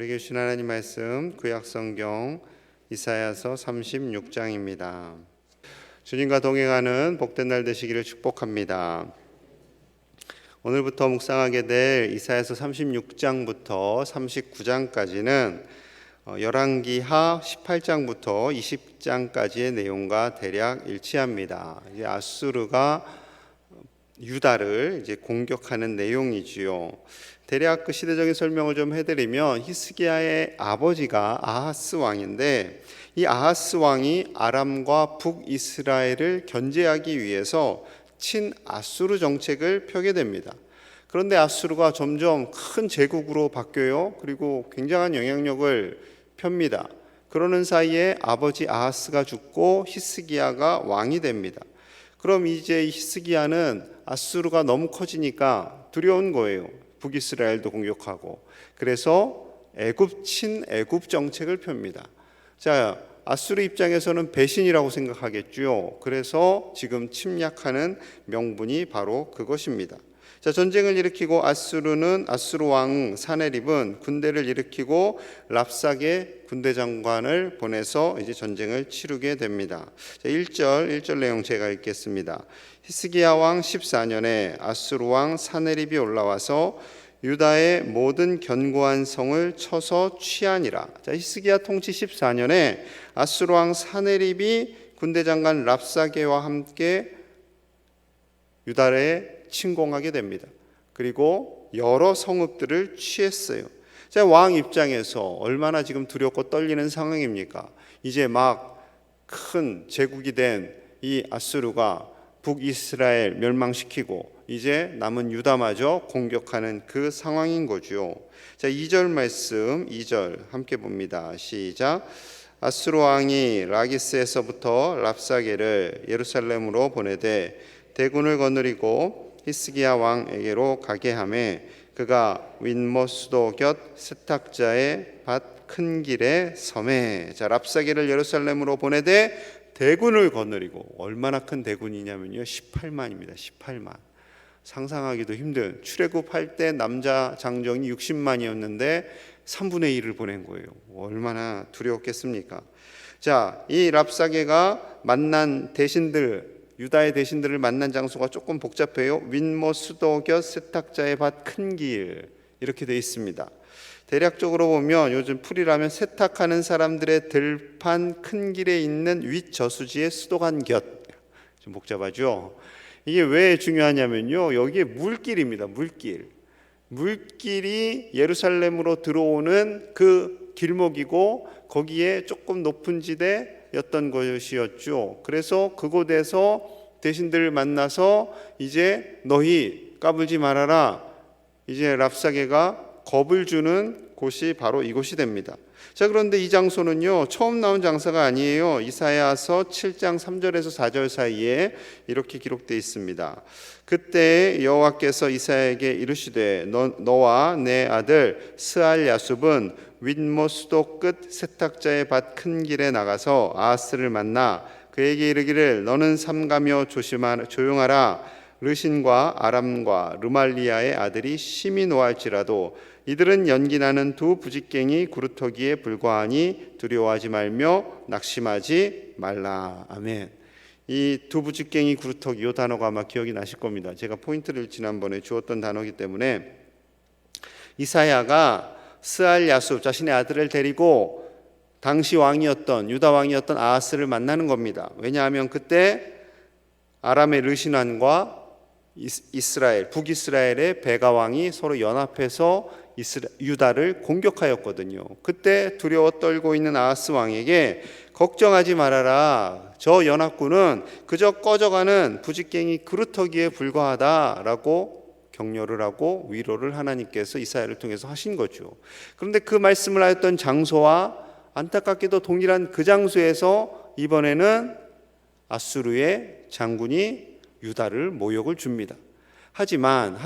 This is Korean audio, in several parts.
우리에게 주신 하나님 말씀 구약성경 이사야서 36장입니다. 주님과 동행하는 복된 날 되시기를 축복합니다. 오늘부터 묵상하게 될 이사야서 36장부터 39장까지는 열왕기하 18장부터 20장까지의 내용과 대략 일치합니다. 이제 아수르가 유다를 이제 공격하는 내용이지요. 대략 그 시대적인 설명을 좀 해드리면 히스기야의 아버지가 아하스 왕인데, 이 아하스 왕이 아람과 북이스라엘을 견제하기 위해서 친아수르 정책을 펴게 됩니다. 그런데 아수르가 점점 큰 제국으로 바뀌어요. 그리고 굉장한 영향력을 펴니다. 그러는 사이에 아버지 아하스가 죽고 히스기야가 왕이 됩니다. 그럼 이제 히스기야는 아수르가 너무 커지니까 두려운 거예요. 북이스라엘도 공격하고. 그래서 친애굽 정책을 펴니다. 자, 아수르 입장에서는 배신이라고 생각하겠죠. 그래서 지금 침략하는 명분이 바로 그것입니다. 자, 전쟁을 일으키고 아수르 왕 사네립은 군대를 일으키고 랍삭의 군대 장관을 보내서 이제 전쟁을 치르게 됩니다. 자, 1절 내용 제가 읽겠습니다. 히스기야 왕 14년에 아수르 왕 사네립이 올라와서 유다의 모든 견고한 성을 쳐서 취하니라. 자, 히스기야 통치 14년에 아수르 왕 사네립이 군대 장관 랍사게와 함께 유다에 침공하게 됩니다. 그리고 여러 성읍들을 취했어요. 자, 왕 입장에서 얼마나 지금 두렵고 떨리는 상황입니까? 이제 막 큰 제국이 된 이 아수르가 북이스라엘 멸망시키고 이제 남은 유다마저 공격하는 그 상황인 거죠. 자, 2절 말씀 2절 함께 봅니다. 시작. 아수르 왕이 라기스에서부터 랍사게를 예루살렘으로 보내되 대군을 거느리고 히스기야 왕에게로 가게 하매 그가 윗못 수도 곁 세탁자의 밭 큰 길에 섬에. 자, 랍사게를 예루살렘으로 보내되 대군을 거느리고, 얼마나 큰 대군이냐면요 18만입니다. 18만. 상상하기도 힘든, 출애굽할 때 남자 장정이 60만이었는데 3분의 1을 보낸 거예요. 얼마나 두려웠겠습니까? 자, 이 랍사게가 만난 대신들, 유다의 대신들을 만난 장소가 조금 복잡해요. 윗못 수도 곁 세탁자의 밭 큰 길, 이렇게 되어 있습니다. 대략적으로 보면 요즘 풀이라면 세탁하는 사람들의 들판 큰 길에 있는 윗저수지의 수도관 곁. 좀 복잡하죠? 이게 왜 중요하냐면요, 여기에 물길입니다. 물길이 예루살렘으로 들어오는 그 길목이고 거기에 조금 높은 지대였던 것이었죠. 그래서 그곳에서 대신들을 만나서 이제 너희 까불지 말아라, 이제 랍사게가 겁을 주는 곳이 바로 이곳이 됩니다. 자, 그런데 이 장소는요 처음 나온 장사가 아니에요. 이사야서 7장 3절에서 4절 사이에 이렇게 기록되어 있습니다. 그때 여호와께서 이사야에게 이르시되 너와 내 아들 스알야숲은 윗못 수도 끝 세탁자의 밭 큰 길에 나가서 아하스를 만나 그에게 이르기를 너는 삼가며 조용하라. 르신과 아람과 르말리아의 아들이 심히 노할지라도 이들은 연기나는 두 부직갱이 구루터기에 불과하니 두려워하지 말며 낙심하지 말라. 아멘. 이 두 부직갱이 구루터기, 이 단어가 아마 기억이 나실 겁니다. 제가 포인트를 지난번에 주었던 단어이기 때문에 이사야가 스알야숲 자신의 아들을 데리고 당시 왕이었던 유다 왕이었던 아하스를 만나는 겁니다. 왜냐하면 그때 아람의 르신왕과 북이스라엘의 베가 왕이 서로 연합해서 유다를 공격하였거든요. 그때 두려워 떨고 있는 아하스 왕에게 걱정하지 말아라. 저 연합군은 그저 꺼져가는 부직갱이 그루터기에 불과하다라고 격려를 하고 위로를 하나님께서 이사야를 통해서 하신 거죠. 그런데 그 말씀을 하였던 장소와 안타깝게도 동일한 그 장소에서 이번에는 아수르의 장군이 유다를 모욕을 줍니다. 하지만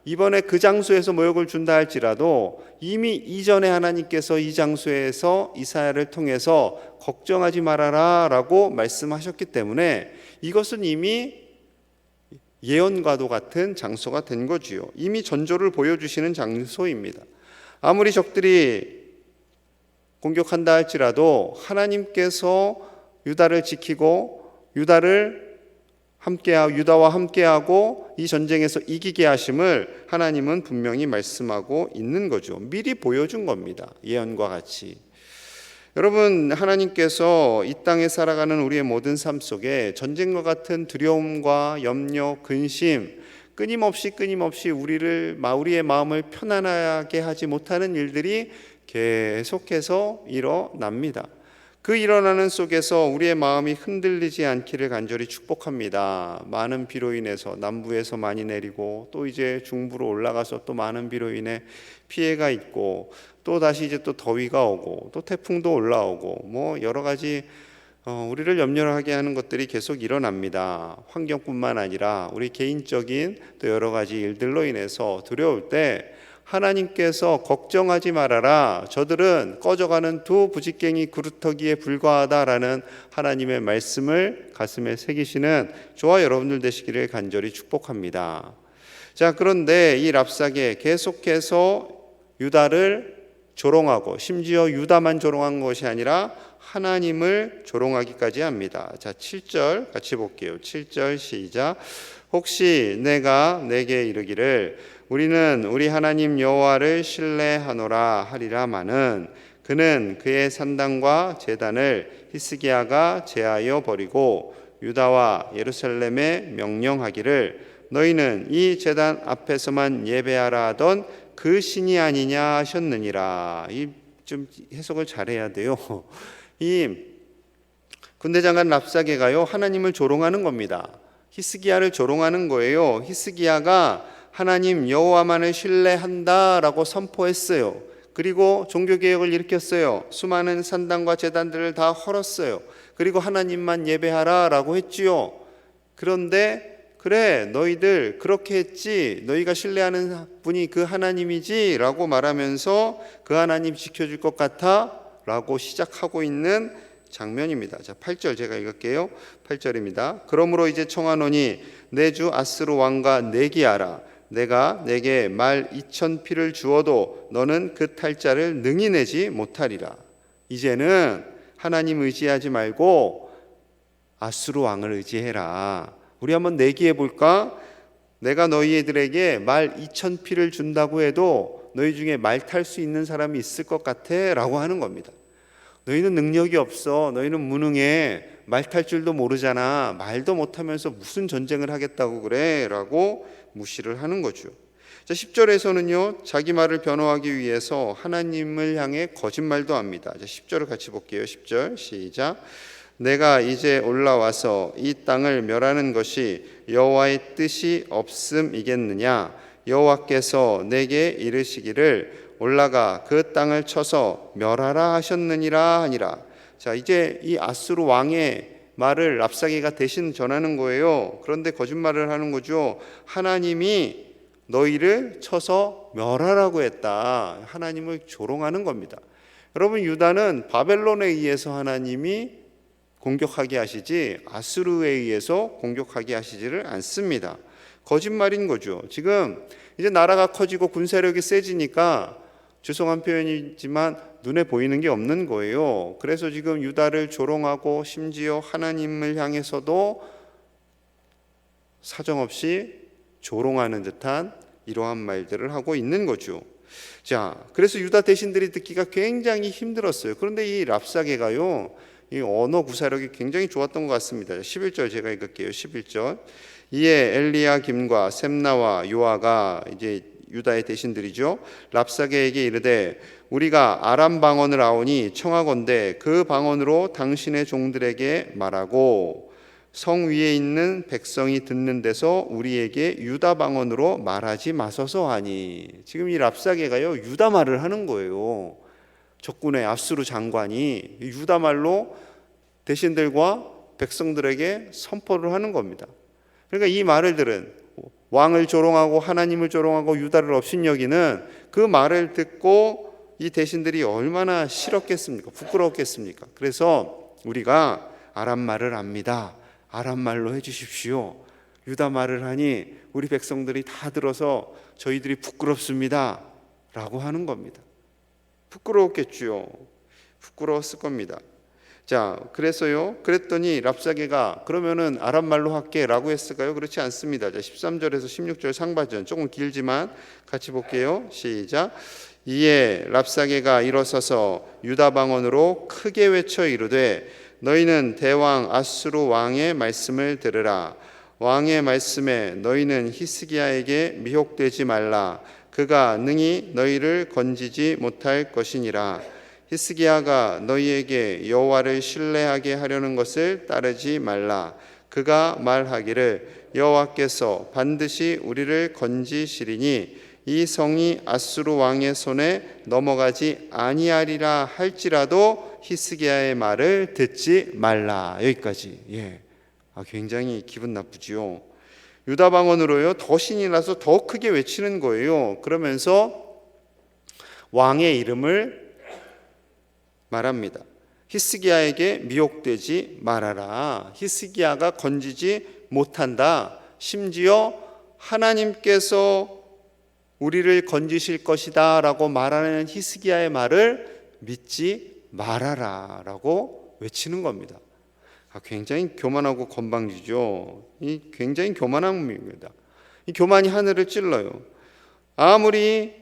이번에 그 장소에서 모욕을 준다 할지라도 이미 이전에 하나님께서 이 장소에서 이사야를 통해서 걱정하지 말아라 라고 말씀하셨기 때문에 이것은 이미 예언과도 같은 장소가 된 거지요. 이미 전조를 보여주시는 장소입니다. 아무리 적들이 공격한다 할지라도 하나님께서 유다를 지키고 유다와 함께하고 이 전쟁에서 이기게 하심을 하나님은 분명히 말씀하고 있는 거죠. 미리 보여준 겁니다. 예언과 같이. 여러분, 하나님께서 이 땅에 살아가는 우리의 모든 삶 속에 전쟁과 같은 두려움과 염려, 근심, 끊임없이 우리의 마음을 편안하게 하지 못하는 일들이 계속해서 일어납니다. 그 일어나는 속에서 우리의 마음이 흔들리지 않기를 간절히 축복합니다. 많은 비로 인해서 남부에서 많이 내리고 또 이제 중부로 올라가서 또 많은 비로 인해 피해가 있고 또 다시 이제 또 더위가 오고 또 태풍도 올라오고 뭐 여러 가지 우리를 염려하게 하는 것들이 계속 일어납니다. 환경뿐만 아니라 우리 개인적인 또 여러 가지 일들로 인해서 두려울 때 하나님께서 걱정하지 말아라, 저들은 꺼져가는 두 부직갱이 그루터기에 불과하다라는 하나님의 말씀을 가슴에 새기시는 저와 여러분들 되시기를 간절히 축복합니다. 자, 그런데 이 랍사게 계속해서 유다를 조롱하고 심지어 유다만 조롱한 것이 아니라 하나님을 조롱하기까지 합니다. 자, 7절 같이 볼게요. 7절 시작. 혹시 내가 내게 이르기를 우리는 우리 하나님 여호와를 신뢰하노라 하리라마는 그는 그의 산당과 제단을 히스기야가 제하여 버리고 유다와 예루살렘에 명령하기를 너희는 이 제단 앞에서만 예배하라 하던 그 신이 아니냐 하셨느니라. 이 좀 해석을 잘해야 돼요. 이 군대장관 랍사게가요 하나님을 조롱하는 겁니다. 히스기야를 조롱하는 거예요. 히스기야가 하나님 여호와만을 신뢰한다라고 선포했어요. 그리고 종교개혁을 일으켰어요. 수많은 산당과 제단들을 다 헐었어요. 그리고 하나님만 예배하라라고 했지요. 그런데 그래, 너희들 그렇게 했지, 너희가 신뢰하는 분이 그 하나님이지 라고 말하면서 그 하나님 지켜줄 것 같아 라고 시작하고 있는 장면입니다. 자, 8절 제가 읽을게요. 8절입니다. 그러므로 이제 청하노니 내 주 아스루 왕과 내기하라. 내가 내게 말 2,000피를 주어도 너는 그 탈자를 능히 내지 못하리라. 이제는 하나님 의지하지 말고 아스루 왕을 의지해라. 우리 한번 내기해 볼까? 내가 너희들에게 말 2,000피를 준다고 해도 너희 중에 말 탈 수 있는 사람이 있을 것 같아 라고 하는 겁니다. 너희는 능력이 없어. 너희는 무능해. 말 탈 줄도 모르잖아. 말도 못하면서 무슨 전쟁을 하겠다고 그래 라고 무시를 하는 거죠. 자, 10절에서는요 자기 말을 변호하기 위해서 하나님을 향해 거짓말도 합니다. 자, 10절을 같이 볼게요. 10절 시작. 내가 이제 올라와서 이 땅을 멸하는 것이 여호와의 뜻이 없음이겠느냐. 여호와께서 내게 이르시기를 올라가 그 땅을 쳐서 멸하라 하셨느니라 하니라. 자, 이제 이 아수르 왕의 말을 랍사게가 대신 전하는 거예요. 그런데 거짓말을 하는 거죠. 하나님이 너희를 쳐서 멸하라고 했다. 하나님을 조롱하는 겁니다. 여러분, 유다는 바벨론에 의해서 하나님이 공격하게 하시지 아수르에 의해서 공격하게 하시지를 않습니다. 거짓말인 거죠. 지금 이제 나라가 커지고 군사력이 세지니까 죄송한 표현이지만 눈에 보이는 게 없는 거예요. 그래서 지금 유다를 조롱하고 심지어 하나님을 향해서도 사정없이 조롱하는 듯한 이러한 말들을 하고 있는 거죠. 자, 그래서 유다 대신들이 듣기가 굉장히 힘들었어요. 그런데 이 랍사게가요 이 언어 구사력이 굉장히 좋았던 것 같습니다. 11절 제가 읽을게요. 11절. 이에 엘리야김과 셈나와 요아가 이제 유다의 대신들이죠. 랍사게에게 이르되 우리가 아람 방언을 아오니 청하건대 그 방언으로 당신의 종들에게 말하고 성 위에 있는 백성이 듣는 데서 우리에게 유다 방언으로 말하지 마소서 하니. 지금 이 랍사게가요 유다 말을 하는 거예요. 적군의 아수르 장관이 유다 말로 대신들과 백성들에게 선포를 하는 겁니다. 그러니까 이 말을 들은 왕을 조롱하고 하나님을 조롱하고 유다를 업신여기는 그 말을 듣고 이 대신들이 얼마나 싫었겠습니까? 부끄러웠겠습니까? 그래서 우리가 아람 말을 압니다. 아람 말로 해주십시오. 유다 말을 하니 우리 백성들이 다 들어서 저희들이 부끄럽습니다 라고 하는 겁니다. 부끄러웠겠지요. 부끄러웠을 겁니다. 자, 그랬더니 랍사게가 그러면은 아람 말로 할게라고 했을까요? 그렇지 않습니다. 자, 13절에서 16절 상반전 조금 길지만 같이 볼게요. 시작. 이에 랍사게가 일어서서 유다 방언으로 크게 외쳐 이르되 너희는 대왕 아수르 왕의 말씀을 들으라. 왕의 말씀에 너희는 히스기야에게 미혹되지 말라. 그가 능히 너희를 건지지 못할 것이니라. 히스기야가 너희에게 여호와를 신뢰하게 하려는 것을 따르지 말라. 그가 말하기를 여호와께서 반드시 우리를 건지시리니 이 성이 아수르 왕의 손에 넘어가지 아니하리라 할지라도 히스기야의 말을 듣지 말라. 여기까지. 굉장히 기분 나쁘지요. 유다 방언으로요, 더 신이 나서 더 크게 외치는 거예요. 그러면서 왕의 이름을 말합니다. 히스기야에게 미혹되지 말아라. 히스기야가 건지지 못한다. 심지어 하나님께서 우리를 건지실 것이다 라고 말하는 히스기야의 말을 믿지 말아라 라고 외치는 겁니다. 굉장히 교만하고 건방지죠. 이 굉장히 교만합니다. 이 교만이 하늘을 찔러요. 아무리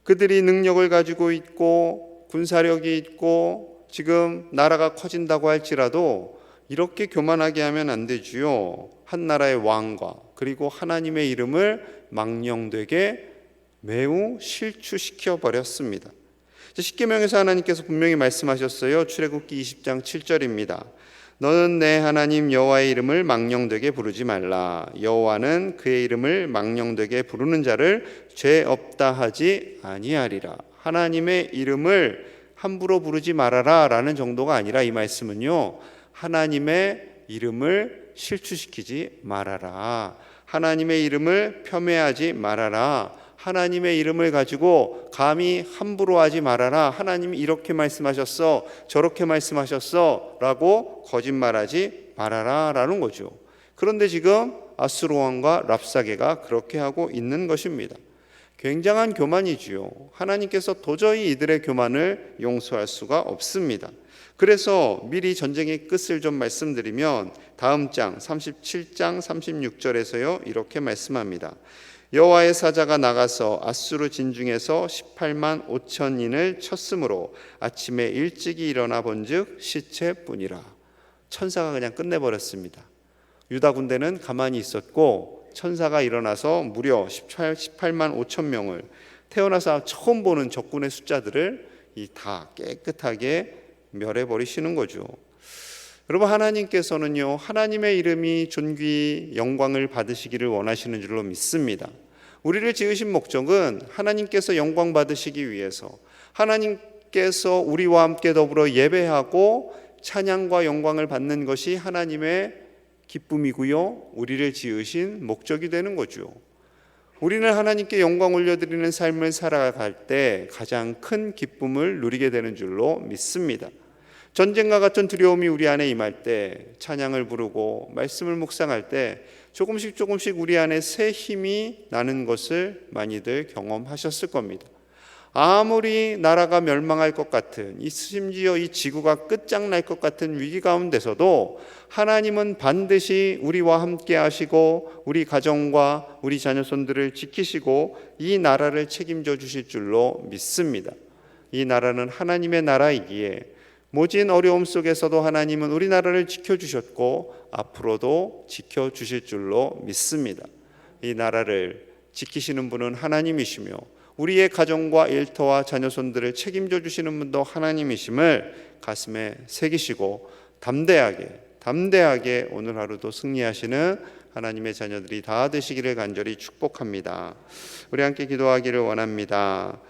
그들이 능력을 가지고 있고 군사력이 있고 지금 나라가 커진다고 할지라도 이렇게 교만하게 하면 안 되지요. 한 나라의 왕과 그리고 하나님의 이름을 망령되게 매우 실추시켜 버렸습니다. 십계명에서 하나님께서 분명히 말씀하셨어요. 출애굽기 20장 7절입니다. 너는 내 하나님 여호와의 이름을 망령되게 부르지 말라. 여호와는 그의 이름을 망령되게 부르는 자를 죄 없다 하지 아니하리라. 하나님의 이름을 함부로 부르지 말아라 라는 정도가 아니라 이 말씀은요, 하나님의 이름을 실추시키지 말아라. 하나님의 이름을 폄훼하지 말아라. 하나님의 이름을 가지고 감히 함부로 하지 말아라. 하나님이 이렇게 말씀하셨어, 저렇게 말씀하셨어 라고 거짓말하지 말아라 라는 거죠. 그런데 지금 아수르 왕과 랍사게가 그렇게 하고 있는 것입니다. 굉장한 교만이지요. 하나님께서 도저히 이들의 교만을 용서할 수가 없습니다. 그래서 미리 전쟁의 끝을 좀 말씀드리면 다음 장 37장 36절에서요 이렇게 말씀합니다. 여호와의 사자가 나가서 아수르 진중에서 18만 5천인을 쳤으므로 아침에 일찍이 일어나 본즉 시체뿐이라. 천사가 그냥 끝내버렸습니다. 유다 군대는 가만히 있었고 천사가 일어나서 무려 18만 5천 명을 태어나서 처음 보는 적군의 숫자들을 다 깨끗하게 멸해버리시는 거죠. 여러분, 하나님께서는요, 하나님의 이름이 존귀 영광을 받으시기를 원하시는 줄로 믿습니다. 우리를 지으신 목적은 하나님께서 영광 받으시기 위해서, 하나님께서 우리와 함께 더불어 예배하고 찬양과 영광을 받는 것이 하나님의 기쁨이고요, 우리를 지으신 목적이 되는 거죠. 우리는 하나님께 영광 올려드리는 삶을 살아갈 때 가장 큰 기쁨을 누리게 되는 줄로 믿습니다. 전쟁과 같은 두려움이 우리 안에 임할 때 찬양을 부르고 말씀을 묵상할 때 조금씩 우리 안에 새 힘이 나는 것을 많이들 경험하셨을 겁니다. 아무리 나라가 멸망할 것 같은, 심지어 이 지구가 끝장날 것 같은 위기 가운데서도 하나님은 반드시 우리와 함께 하시고 우리 가정과 우리 자녀손들을 지키시고 이 나라를 책임져 주실 줄로 믿습니다. 이 나라는 하나님의 나라이기에 모진 어려움 속에서도 하나님은 우리나라를 지켜주셨고 앞으로도 지켜주실 줄로 믿습니다. 이 나라를 지키시는 분은 하나님이시며 우리의 가정과 일터와 자녀손들을 책임져 주시는 분도 하나님이심을 가슴에 새기시고 담대하게 오늘 하루도 승리하시는 하나님의 자녀들이 다 되시기를 간절히 축복합니다. 우리 함께 기도하기를 원합니다.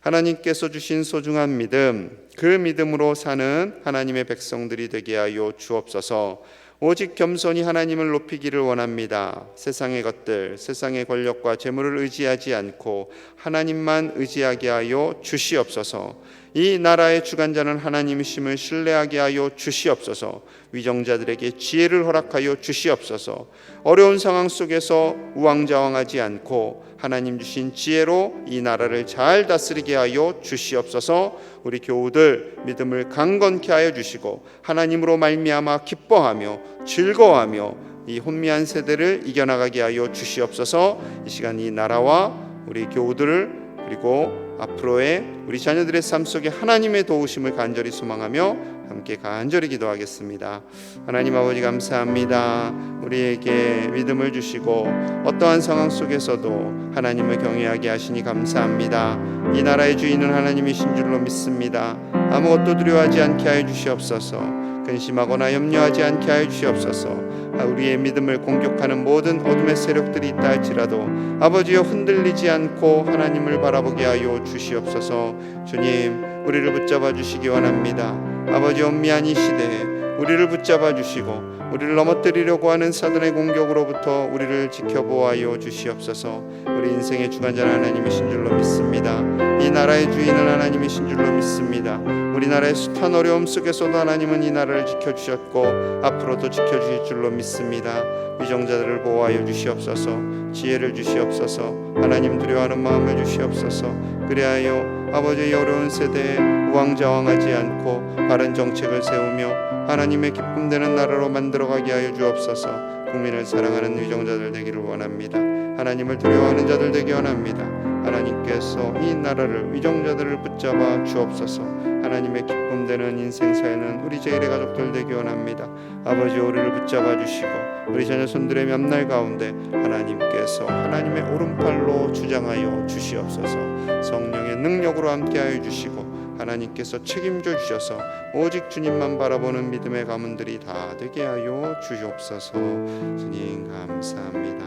하나님께서 주신 소중한 믿음, 그 믿음으로 사는 하나님의 백성들이 되게 하여 주옵소서. 오직 겸손히 하나님을 높이기를 원합니다. 세상의 것들, 세상의 권력과 재물을 의지하지 않고 하나님만 의지하게 하여 주시옵소서. 이 나라의 주관자는 하나님이심을 신뢰하게 하여 주시옵소서. 위정자들에게 지혜를 허락하여 주시옵소서. 어려운 상황 속에서 우왕좌왕하지 않고 하나님 주신 지혜로 이 나라를 잘 다스리게 하여 주시옵소서. 우리 교우들 믿음을 강건케 하여 주시고 하나님으로 말미암아 기뻐하며 즐거워하며 이 혼미한 세대를 이겨나가게 하여 주시옵소서. 이 시간 이 나라와 우리 교우들을 그리고 앞으로의 우리 자녀들의 삶 속에 하나님의 도우심을 간절히 소망하며 함께 간절히 기도하겠습니다. 하나님 아버지 감사합니다. 우리에게 믿음을 주시고 어떠한 상황 속에서도 하나님을 경외하게 하시니 감사합니다. 이 나라의 주인은 하나님이신 줄로 믿습니다. 아무것도 두려워하지 않게 하여 주시옵소서. 근심하거나 염려하지 않게 하여 주시옵소서. 우리의 믿음을 공격하는 모든 어둠의 세력들이 있다 할지라도 아버지여 흔들리지 않고 하나님을 바라보게 하여 주시옵소서. 주님, 우리를 붙잡아 주시기 원합니다. 아버지, 엄미한 이 시대에 우리를 붙잡아 주시고 우리를 넘어뜨리려고 하는 사단의 공격으로부터 우리를 지켜보아여 주시옵소서. 우리 인생의 주관자는 하나님이신 줄로 믿습니다. 이 나라의 주인은 하나님이신 줄로 믿습니다. 우리나라의 숱한 어려움 속에서도 하나님은 이 나라를 지켜주셨고 앞으로도 지켜주실 줄로 믿습니다. 위정자들을 보호하여 주시옵소서. 지혜를 주시옵소서. 하나님 두려워하는 마음을 주시옵소서. 그리하여 아버지의 어려운 세대에 우왕좌왕하지 않고 바른 정책을 세우며 하나님의 기쁨 되는 나라로 만들어가게 하여 주옵소서. 국민을 사랑하는 위정자들 되기를 원합니다. 하나님을 두려워하는 자들 되기 원합니다. 하나님께서 이 나라를 위정자들을 붙잡아 주옵소서. 하나님의 기쁨 되는 인생 사는 우리 제1의 가족들 되기 원합니다. 아버지, 우리를 붙잡아 주시고 우리 자녀 손들의 몇 가운데 하나님께서 하나님의 오른팔로 주장하여 주시옵소서. 성령의 능력으로 함께하여 주시고 하나님께서 책임져 주셔서 오직 주님만 바라보는 믿음의 가문들이 다 되게 하여 주시옵소서. 주님 감사합니다.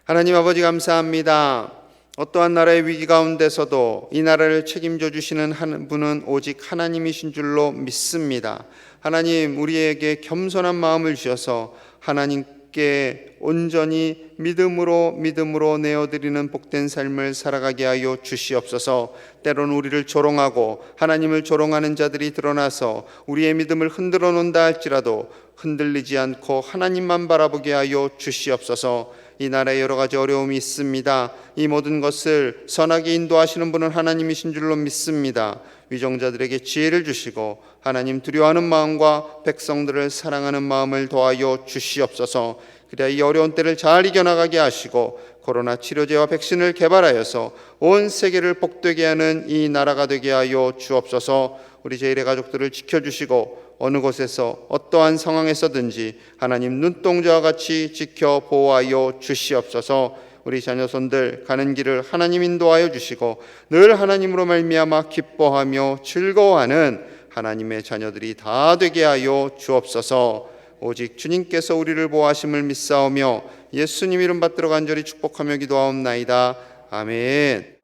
하나님 아버지 감사합니다. 어떠한 나라의 위기 가운데서도 이 나라를 책임져 주시는 한 분은 오직 하나님이신 줄로 믿습니다. 하나님, 우리에게 겸손한 마음을 주셔서 하나님께 온전히 믿음으로 내어드리는 복된 삶을 살아가게 하여 주시옵소서. 때로는 우리를 조롱하고 하나님을 조롱하는 자들이 드러나서 우리의 믿음을 흔들어 놓는다 할지라도 흔들리지 않고 하나님만 바라보게 하여 주시옵소서. 이 나라에 여러 가지 어려움이 있습니다. 이 모든 것을 선하게 인도하시는 분은 하나님이신 줄로 믿습니다. 위정자들에게 지혜를 주시고 하나님 두려워하는 마음과 백성들을 사랑하는 마음을 더하여 주시옵소서. 그래야 이 어려운 때를 잘 이겨나가게 하시고 코로나 치료제와 백신을 개발하여서 온 세계를 복되게 하는 이 나라가 되게 하여 주옵소서. 우리 제1의 가족들을 지켜주시고 어느 곳에서 어떠한 상황에서든지 하나님 눈동자와 같이 지켜 보호하여 주시옵소서. 우리 자녀손들 가는 길을 하나님 인도하여 주시고 늘 하나님으로 말미암아 기뻐하며 즐거워하는 하나님의 자녀들이 다 되게 하여 주옵소서. 오직 주님께서 우리를 보호하심을 믿사오며 예수님 이름 받들어 간절히 축복하며 기도하옵나이다. 아멘.